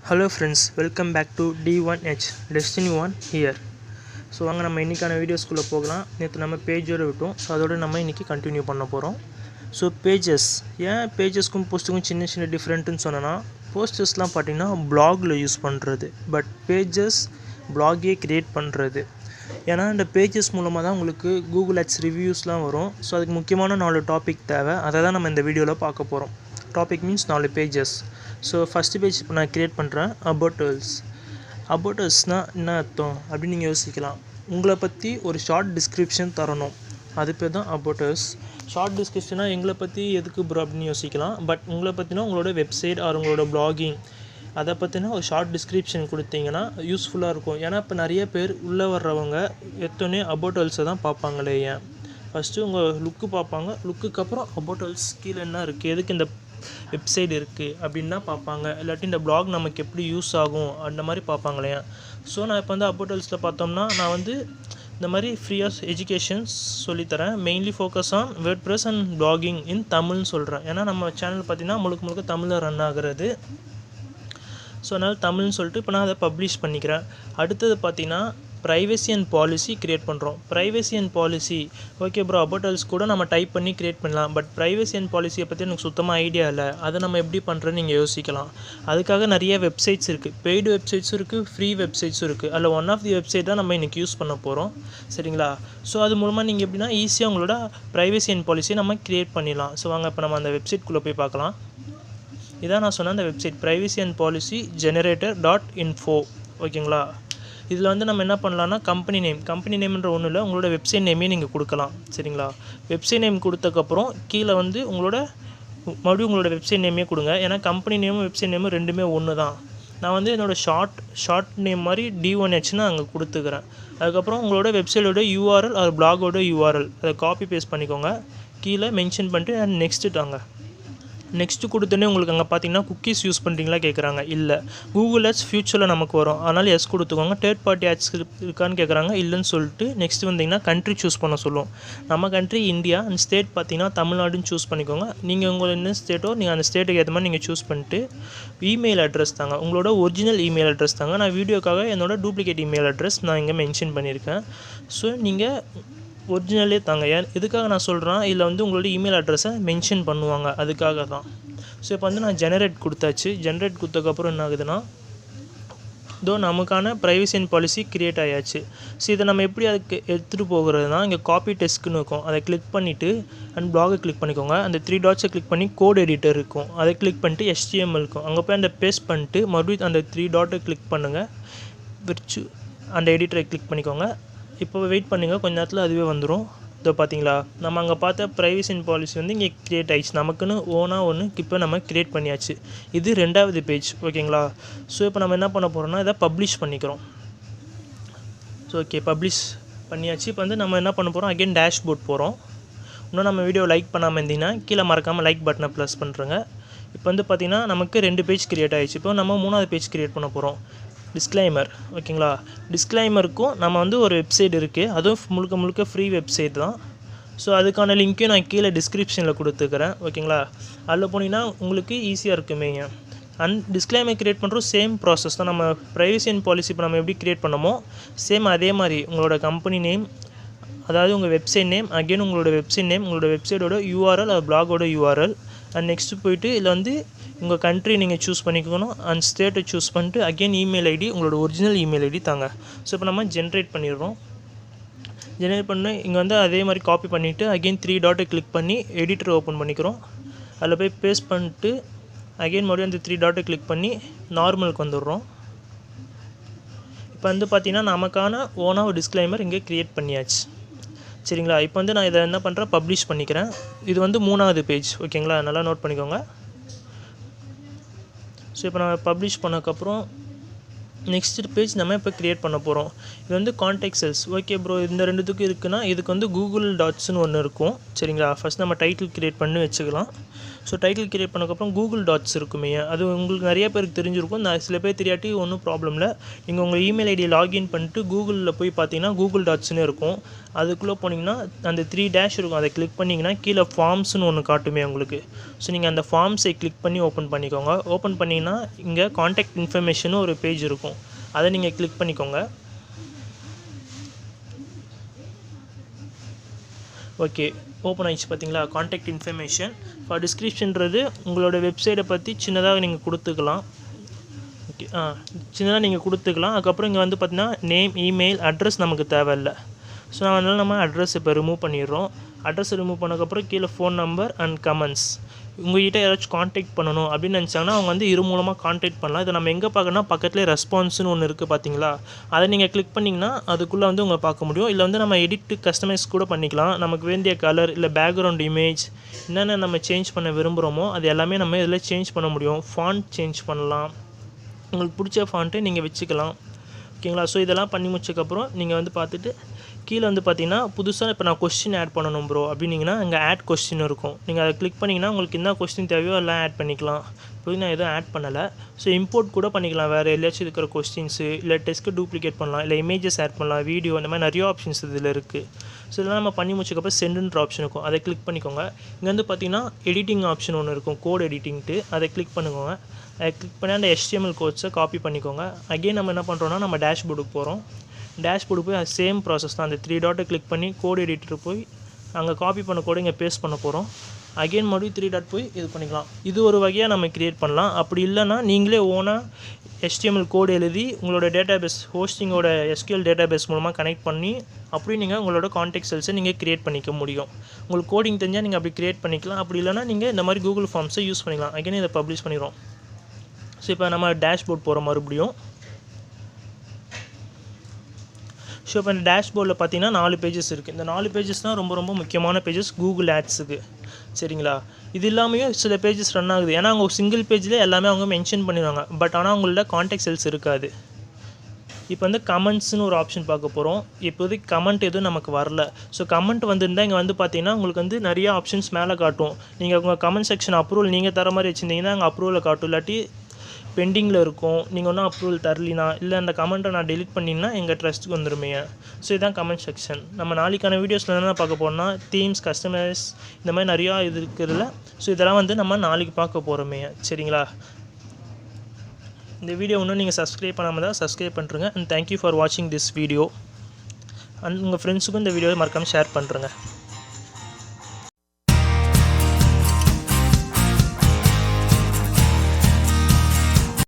Hello friends, welcome back to D-1-H Destiny 1 here. So வாங்க நம்ம இன்றைக்கான வீடியோஸ்குள்ளே போகலாம். நேற்று நம்ம பேஜோடு விட்டோம். ஸோ அதோடு நம்ம இன்றைக்கி கண்டினியூ பண்ண போகிறோம். ஸோ பேஜஸ் ஏன் பேஜஸ்க்கும் போஸ்ட்டுக்கும் சின்ன டிஃப்ரெண்ட்டுன்னு சொன்னேன்னா, போஸ்டர்ஸ்லாம் பார்த்திங்கன்னா ப்ளாகில் யூஸ் பண்ணுறது, பட் பேஜஸ் ப்ளாகே க்ரியேட் பண்ணுறது. ஏன்னா இந்த பேஜஸ் மூலமாக தான் உங்களுக்கு கூகுள் ஆட்ஸ் ரிவ்யூஸ்லாம் வரும். ஸோ அதுக்கு முக்கியமான 4 டாபிக் தேவை. அதை தான் நம்ம இந்த வீடியோவில் பார்க்க போகிறோம். Topic means 4 pages. So first page இப்போ நான் க்ரியேட் பண்ணுறேன். அபவுட் அஸ்னால் என்ன அர்த்தம் அப்படின்னு நீங்கள் யோசிக்கலாம். உங்களை பற்றி ஒரு ஷார்ட் டிஸ்கிரிப்ஷன் தரணும், அது பேர் தான் அபவுட் அஸ். ஷார்ட் டிஸ்கிரிப்ஷனாக எங்களை பற்றி எதுக்கு ப்ரோ அப்படின்னு யோசிக்கலாம். பட் உங்களை பற்றினா உங்களோட வெப்சைட் ஆர் உங்களோட ப்ளாகிங் அதை பற்றினா ஒரு ஷார்ட் டிஸ்கிரிப்ஷன் கொடுத்தீங்கன்னா யூஸ்ஃபுல்லாக இருக்கும். ஏன்னா இப்போ நிறைய பேர் உள்ளே வர்றவங்க எத்தனை அபவுட் அல்ஸை தான் பார்ப்பாங்களே. ஏன் ஃபஸ்ட்டு உங்கள் லுக்கு பார்ப்பாங்க, லுக்குக்கு அப்புறம் அபவுட் அல்ஸ் கீழே என்ன இருக்குது, எதுக்கு இந்த வெப்சைட் இருக்குது அப்படின்னு தான் பார்ப்பாங்க. இல்லாட்டி இந்த ப்ளாக் நமக்கு எப்படி யூஸ் ஆகும் அந்த மாதிரி பார்ப்பாங்களே. ஸோ நான் இப்போ வந்து அபவுட் அல்ஸில் பார்த்தோம்னா நான் வந்து இந்த மாதிரி ஃப்ரீயாக எஜுகேஷன்ஸ் சொல்லித்தரேன். Mainly focus on wordpress and blogging in தமிழ்னு சொல்கிறேன். ஏன்னா நம்ம சேனல் பார்த்திங்கன்னா முழுக்க தமிழில் ரன் ஆகிறது. ஸோ அதனால் தமிழ்னு சொல்லிட்டு இப்போ நான் அதை பப்ளிஷ் பண்ணிக்கிறேன். அடுத்தது பார்த்திங்கன்னா ப்ரைவசி அண்ட் பாலிசி க்ரியேட் பண்ணுறோம். Privacy and policy okay bro, about us கூட நம்ம டைப் பண்ணி க்ரியேட் பண்ணலாம். பட் ப்ரைவசி அண்ட் பாலிசியை பற்றி எனக்கு சுத்தமாக ஐடியா இல்லை. அதை நம்ம எப்படி பண்ணுறேன்னு நீங்கள் யோசிக்கலாம். அதுக்காக நிறைய வெப்சைட்ஸ் இருக்குது. பெய்டு வெப்சைட்ஸும் இருக்குது, ஃப்ரீ வெப்சைட்ஸும் இருக்குது. அதில் ஒன் ஆஃப் தி வெப்சைட் தான் நம்ம இன்றைக்கி யூஸ் பண்ண போகிறோம். சரிங்களா? ஸோ அது மூலமாக நீங்கள் எப்படின்னா ஈஸியாக உங்களோட ப்ரைவசி அண்ட் பாலிசியை நம்ம க்ரியேட் பண்ணிடலாம். ஸோ வாங்க இப்போ நம்ம அந்த வெப்சைட்குள்ளே போய் பார்க்கலாம். இதான் நான் சொன்ன அந்த website privacy and policy generator.info. ஓகேங்களா? இதில் வந்து நம்ம என்ன பண்ணலான்னா கம்பெனி நேம்ன்ற ஒன்றும் இல்லை, உங்களோட வெப்சைட் நேமே நீங்கள் கொடுக்கலாம். சரிங்களா? வெப்சைட் நேம் கொடுத்தக்கப்புறம் கீழே வந்து மறுபடியும் உங்களோட வெப்சைட் நேமே கொடுங்க. ஏன்னா கம்பெனி நேமும் வெப்சைட் நேமும் ரெண்டுமே ஒன்று தான். நான் வந்து என்னோடய ஷார்ட் நேம் மாதிரி D-1-Hன்னு அங்கே கொடுத்துக்கிறேன். அதுக்கப்புறம் உங்களோட வெப்சைட்டோட URL அது பிளாகோட URL அதை காப்பி பேஸ்ட் பண்ணிக்கோங்க. கீழே மென்ஷன் பண்ணிட்டு அண்ட் நெக்ஸ்ட்டு தாங்க. நெக்ஸ்ட்டு கொடுத்தோன்னே உங்களுக்கு அங்கே பார்த்தீங்கன்னா குக்கீஸ் யூஸ் பண்ணுறீங்களா கேட்குறாங்க. இல்லை, கூகுள் ஆட்ஸ் ஃப்யூச்சரில் நமக்கு வரும், அதனால் எஸ் கொடுத்துக்கோங்க. தேர்ட் பார்ட்டி ஆட்ஸ் இருக்கான்னு கேட்குறாங்க. இல்லைன்னு சொல்லிட்டு நெக்ஸ்ட் வந்தீங்கன்னா கண்ட்ரி சூஸ் பண்ண சொல்லுவோம். நம்ம கண்ட்ரி இந்தியா அண்ட் ஸ்டேட் பார்த்தீங்கன்னா தமிழ்நாடுன்னு சூஸ் பண்ணிக்கோங்க. நீங்கள் உங்களோட என்ன ஸ்டேட்டோ நீங்கள் அந்த ஸ்டேட்டுக்கு ஏற்ற மாதிரி நீங்கள் சூஸ் பண்ணிட்டு இமெயில் அட்ரஸ் தாங்க, உங்களோட ஒரிஜினல் இமெயில் அட்ரஸ் தாங்க. நான் வீடியோக்காக என்னோட டூப்ளிகேட் இமெயில் அட்ரஸ் நான் இங்கே மென்ஷன் பண்ணியிருக்கேன். ஸோ நீங்கள் ஒரிஜினலே தாங்க. எதுக்காக நான் சொல்கிறேன், இதில் வந்து உங்களோட இமெயில் அட்ரஸை மென்ஷன் பண்ணுவாங்க, அதுக்காக தான். ஸோ இப்போ வந்து நான் ஜெனரேட் கொடுத்தாச்சு. ஜெனரேட் கொடுத்ததுக்கப்புறம் என்ன ஆகுதுன்னா நமக்கான ப்ரைவசி அண்ட் பாலிசி க்ரியேட் ஆகியாச்சு. ஸோ இதை நம்ம எப்படி அதுக்கு எடுத்துகிட்டு போகிறதுனா, இங்கே காப்பி டெஸ்க்குன்னு இருக்கும், அதை கிளிக் பண்ணிவிட்டு அண்ட் ப்ளாகை கிளிக் பண்ணிக்கோங்க. அந்த 3 டாட்ஸை கிளிக் பண்ணி கோட் எடிட்டர் இருக்கும், அதை கிளிக் பண்ணிட்டு HTML இருக்கும், அங்கே போய் அந்த பேஸ்ட் பண்ணிட்டு மறுபடியும் அந்த 3 டாட்டை கிளிக் பண்ணுங்கள். அந்த எடிட்டரை கிளிக் பண்ணிக்கோங்க. இப்போ வெயிட் பண்ணுங்கள், கொஞ்ச நேரத்தில் அதுவே வந்துடும். இதோ பார்த்தீங்களா, நம்ம அங்கே பார்த்த ப்ரைவசி அண்ட் பாலிசி வந்து இங்கே க்ரியேட் ஆகிடுச்சு. நமக்குன்னு ஒன்று இப்போ நம்ம க்ரியேட் பண்ணியாச்சு. இது 2வது பேஜ். ஓகேங்களா? ஸோ இப்போ நம்ம என்ன பண்ண போகிறோம்னா இதை பப்ளிஷ் பண்ணிக்கிறோம். ஸோ ஓகே, பப்ளிஷ் பண்ணியாச்சு. இப்போ வந்து நம்ம என்ன பண்ண போகிறோம், அகைன் டேஷ்போர்ட் போகிறோம். இன்னும் நம்ம வீடியோ லைக் பண்ணாமல் இருந்தீங்கன்னா கீழே மறக்காமல் லைக் பட்டனை ப்ளஸ் பண்ணுறேங்க. இப்போ வந்து பார்த்திங்கன்னா நமக்கு 2 பேஜ் க்ரியேட் ஆகிடுச்சு. இப்போ நம்ம 3வது பேஜ் க்ரியேட் பண்ண போகிறோம். டிஸ்க்ளைமர். ஓகேங்களா? டிஸ்க்ளைமருக்கும் நம்ம வந்து ஒரு வெப்சைட் இருக்குது, அதுவும் முழுக்க ஃப்ரீ வெப்சைட் தான். ஸோ அதுக்கான லிங்க்கையும் நான் கீழே டிஸ்கிரிப்ஷனில் கொடுத்துக்கிறேன். ஓகேங்களா? அதில் போனீங்கன்னா உங்களுக்கு ஈஸியாக இருக்குமே. டிஸ்க்ளைமர் க்ரியேட் பண்ணுறோம், சேம் ப்ராசஸ் தான். நம்ம ப்ரைவசி அண்ட் பாலிசி இப்போ நம்ம எப்படி க்ரியேட் பண்ணமோ சேம் அதே மாதிரி உங்களோட கம்பெனி நேம், அதாவது உங்கள் வெப்சைட் நேம், அகெயின் உங்களோட வெப்சைட் நேம், உங்களோட வெப்சைட்டோட URL அது பிளாகோட URL அண்ட் நெக்ஸ்ட்டு போயிட்டு இதில் வந்து உங்கள் கண்ட்ரி நீங்கள் சூஸ் பண்ணிக்கணும் அண்ட் ஸ்டேட்டை சூஸ் பண்ணிட்டு அகெயின் இமெயில் ஐடி, உங்களோட ஒரிஜினல் இமெயில் ஐடி தாங்க. ஸோ இப்போ நம்ம ஜென்ரேட் பண்ணிடுறோம். ஜென்ரேட் பண்ணி இங்கே வந்து அதே மாதிரி காப்பி பண்ணிவிட்டு அகெயின் 3 டாட்டை கிளிக் பண்ணி எடிட்டர் ஓப்பன் பண்ணிக்கிறோம். அதில் போய் பேஸ்ட் பண்ணிட்டு அகெயின் மறுபடியும் அந்த 3 டாட்டை கிளிக் பண்ணி நார்மலுக்கு வந்துடுறோம். இப்போ வந்து பார்த்திங்கன்னா நமக்கான ஒரு டிஸ்க்ளைமர் இங்கே க்ரியேட் பண்ணியாச்சு. சரிங்களா? இப்போ வந்து நான் இதை என்ன பண்ணுறேன், பப்ளிஷ் பண்ணிக்கிறேன். இது வந்து 3வது பேஜ். ஓகேங்களா? நல்லா நோட் பண்ணிக்கோங்க. ஸோ இப்போ நான் பப்ளிஷ் பண்ணக்கப்புறம் நெக்ஸ்ட் பேஜ் நம்ம இப்போ க்ரியேட் பண்ண போகிறோம். இது வந்து கான்டெக்ட் செல்ஸ். ஓகே ப்ரோ, இந்த 2த்துக்கும் இருக்குன்னா இதுக்கு வந்து கூகுள் டாட்ஸ்னு ஒன்று இருக்கும். சரிங்களா? ஃபஸ்ட் நம்ம டைட்டில் க்ரியேட் பண்ணி வச்சுக்கலாம். ஸோ டைட்டில் கிரியேட் பண்ணக்கப்புறம் கூகுள் டாட்ஸ் இருக்குமே, அது உங்களுக்கு நிறைய பேருக்கு தெரிஞ்சிருக்கும். சில பேர் தெரியாட்டி ஒன்றும் ப்ராப்ளம் இல்லை. நீங்கள் உங்கள் இமெயில் ஐடியை லாகின் பண்ணிட்டு கூகுளில் போய் பார்த்தீங்கன்னா கூகுள் டாட்ஸ்னு இருக்கும். அதுக்குள்ளே போனீங்கன்னா அந்த 3 டேஷ் இருக்கும். அதை கிளிக் பண்ணிங்கன்னா கீழே ஃபார்ம்ஸ்னு ஒன்று காட்டுமே உங்களுக்கு. ஸோ நீங்கள் அந்த ஃபார்ம்ஸை கிளிக் பண்ணி ஓப்பன் பண்ணிக்கோங்க. ஓப்பன் பண்ணிங்கன்னா இங்கே காண்டாக்ட் இன்ஃபர்மேஷன் ஒரு பேஜ் இருக்கும். அதை நீங்கள் கிளிக் பண்ணிக்கோங்க. ஓகே, ஓப்பன் ஆகிடுச்சு பார்த்தீங்களா. காண்டாக்ட் இன்ஃபர்மேஷன் ஃபார் டிஸ்கிரிப்ஷன்றது உங்களோட வெப்சைட்டை பற்றி சின்னதாக நீங்கள் கொடுத்துக்கலாம். ஓகே, சின்னதாக நீங்கள் கொடுத்துக்கலாம். அதுக்கப்புறம் இங்கே வந்து பார்த்தீங்கன்னா நேம், இமெயில், அட்ரஸ் நமக்கு தேவையில்லை. ஸோ அதனால் நம்ம அட்ரஸ் இப்போ ரிமூவ் பண்ணிடுறோம். அட்ரஸ் ரிமூவ் பண்ணக்கப்புறம் கீழே ஃபோன் நம்பர் அண்ட் கமெண்ட்ஸ். உங்கள்கிட்ட யாராச்சும் காண்டாக்ட் பண்ணணும் அப்படின்னு நினச்சாங்கன்னா அவங்க வந்து இது மூலமாக காண்டாக்ட் பண்ணலாம். இதை நம்ம எங்கே பார்க்கணும்னா பக்கத்துலேயே ரெஸ்பான்ஸ்னு ஒன்று இருக்குது பார்த்தீங்களா, அதை நீங்கள் கிளிக் பண்ணிங்கன்னா அதுக்குள்ளே வந்து உங்களை பார்க்க முடியும். இல்லை வந்து நம்ம எடிட் கஸ்டமைஸ் கூட பண்ணிக்கலாம். நமக்கு வேண்டிய கலர் இல்லை பேக்ரவுண்ட் இமேஜ் என்னென்ன நம்ம சேஞ்ச் பண்ண விரும்புகிறோமோ அது எல்லாமே நம்ம இதில் சேஞ்ச் பண்ண முடியும். ஃபாண்ட் சேஞ்ச் பண்ணலாம். உங்களுக்கு பிடிச்ச ஃபாண்ட்டை நீங்கள் வச்சுக்கலாம். ஓகேங்களா. ஸோ இதெல்லாம் பண்ணி முடிச்சக்கப்புறம் நீங்கள் வந்து பார்த்துட்டு கீழே வந்து பார்த்தீங்கன்னா புதுசாக இப்போ நான் கொஸ்டின் ஆட் பண்ணணும் ப்ரோ அப்படின்னீங்கன்னா இங்கே ஆட் கொஸ்டின் இருக்கும். நீங்கள் அதை கிளிக் பண்ணிங்கன்னா உங்களுக்கு என்ன கொஸ்டின் தேவையோ எல்லாம் ஆட் பண்ணிக்கலாம். இப்போ நான் எதுவும் ஆட் பண்ணலை. ஸோ இம்போர்ட் கூட பண்ணிக்கலாம். வேறு எல்லையாச்சும் இருக்கிற கொஸ்டின்ஸு இல்லை டெஸ்க்கு டூப்ளிகேட் பண்ணலாம், இல்லை இமேஜஸ் ஆட் பண்ணலாம், வீடியோ, இந்த மாதிரி நிறைய ஆப்ஷன்ஸ் இதில் இருக்குது. ஸோ இதெல்லாம் நம்ம பண்ணி முடிச்சக்கப்புறம் சென்டுன்ற ஆப்ஷன் இருக்கும். அதை கிளிக் பண்ணிக்கோங்க. இங்கே வந்து பார்த்தீங்கன்னா எடிட்டிங் ஆப்ஷன் ஒன்று இருக்கும், கோட் எடிட்டிங்ட்டு. அதை கிளிக் பண்ணுங்க. அதை கிளிக் பண்ணி அந்த HTML கோட்ஸை காப்பி பண்ணிக்கோங்க. அகெயின் நம்ம என்ன பண்ணுறோன்னா நம்ம டேஷ்போர்டுக்கு போகிறோம். டேஷ்போர்டு போய் அது சேம் ப்ராசஸ் தான். அந்த 3 டாட்டை கிளிக் பண்ணி கோட் எடிட்டர் போய் அங்கே காப்பி பண்ண கோடை இங்கே பேஸ்ட் பண்ண போகிறோம். அகெயின் மறுபடியும் 3 டாட் போய் இது பண்ணிக்கலாம். இது ஒரு வகையாக நம்ம க்ரியேட் பண்ணலாம். அப்படி இல்லைன்னா நீங்களே ஓனாக HTML கோடு எழுதி உங்களோட டேட்டாபேஸ் ஹோஸ்டிங்கோட SQL டேட்டாபேஸ் மூலமாக கனெக்ட் பண்ணி அப்படி நீங்கள் உங்களோட கான்டாக்ட் செல்ஸை நீங்கள் க்ரியேட் பண்ணிக்க முடியும். உங்களுக்கு கோடிங் தெரிஞ்சால் நீங்கள் அப்படி க்ரியேட் பண்ணிக்கலாம். அப்படி இல்லைனா நீங்கள் இந்த மாதிரி கூகுள் ஃபார்ம்ஸை யூஸ் பண்ணிக்கலாம். அகெயின் இதை பப்ளிஷ் பண்ணிடுறோம். ஸோ இப்போ நம்ம டேஷ்போர்ட் போகிற மறுபடியும். ஸோ இப்போ இந்த டேஷ்போர்டில் பார்த்தீங்கன்னா 4 பேஜஸ் இருக்குது. இந்த 4 பேஜஸ் தான் ரொம்ப ரொம்ப முக்கியமான பேஜஸ் கூகுள் ஆட்ஸுக்கு. சரிங்களா. இது இல்லாமையும் சில பேஜஸ் ரன் ஆகுது. ஏன்னா அவங்க சிங்கிள் பேஜ்லேயே எல்லாமே அவங்க மென்ஷன் பண்ணிடுவாங்க. பட் ஆனால் அவங்களோட கான்டாக்ட் செல்ஸ் இருக்காது. இப்போ வந்து கமெண்ட்ஸ்னு ஒரு ஆப்ஷன் பார்க்க போகிறோம். இப்போதைக்கு கமெண்ட் எதுவும் நமக்கு வரல. ஸோ கமெண்ட் வந்துருந்தால் இங்கே வந்து பார்த்தீங்கன்னா உங்களுக்கு வந்து நிறைய ஆப்ஷன்ஸ் மேலே காட்டும். நீங்கள் உங்கள் கமெண்ட் செக்ஷன் அப்ரூவல் நீங்கள் தர மாதிரி வச்சுருந்தீங்கன்னா அங்கே அப்ரூவலை காட்டும். இல்லாட்டி பெண்டிங்கில் இருக்கும். நீங்கள் ஒன்றும் அப்ரூவல் தரலினா இல்லை அந்த கமெண்ட்டை நான் டெலிட் பண்ணிங்கன்னா எங்கள் ட்ரஸ்ட்டுக்கு வந்துருமே. ஸோ இதுதான் கமெண்ட் செக்ஷன். நம்ம நாளைக்கான வீடியோஸில் என்ன பார்க்க போகிறோம்னா தீம்ஸ், கஸ்டமைஸ், இந்த மாதிரி நிறையா இது இருக்கிறதுல. ஸோ இதெல்லாம் வந்து நம்ம நாளைக்கு பார்க்க போகிறோமே. சரிங்களா. இந்த வீடியோ இன்னும் நீங்கள் சப்ஸ்கிரைப் பண்ணாமல் தான் சப்ஸ்கிரைப் பண்ணுறங்க. அண்ட் தேங்க்யூ ஃபார் வாட்சிங் திஸ் வீடியோ. அண்ட் உங்கள் ஃப்ரெண்ட்ஸுக்கும் இந்த வீடியோவை மறக்காமல் ஷேர் பண்ணுறங்க.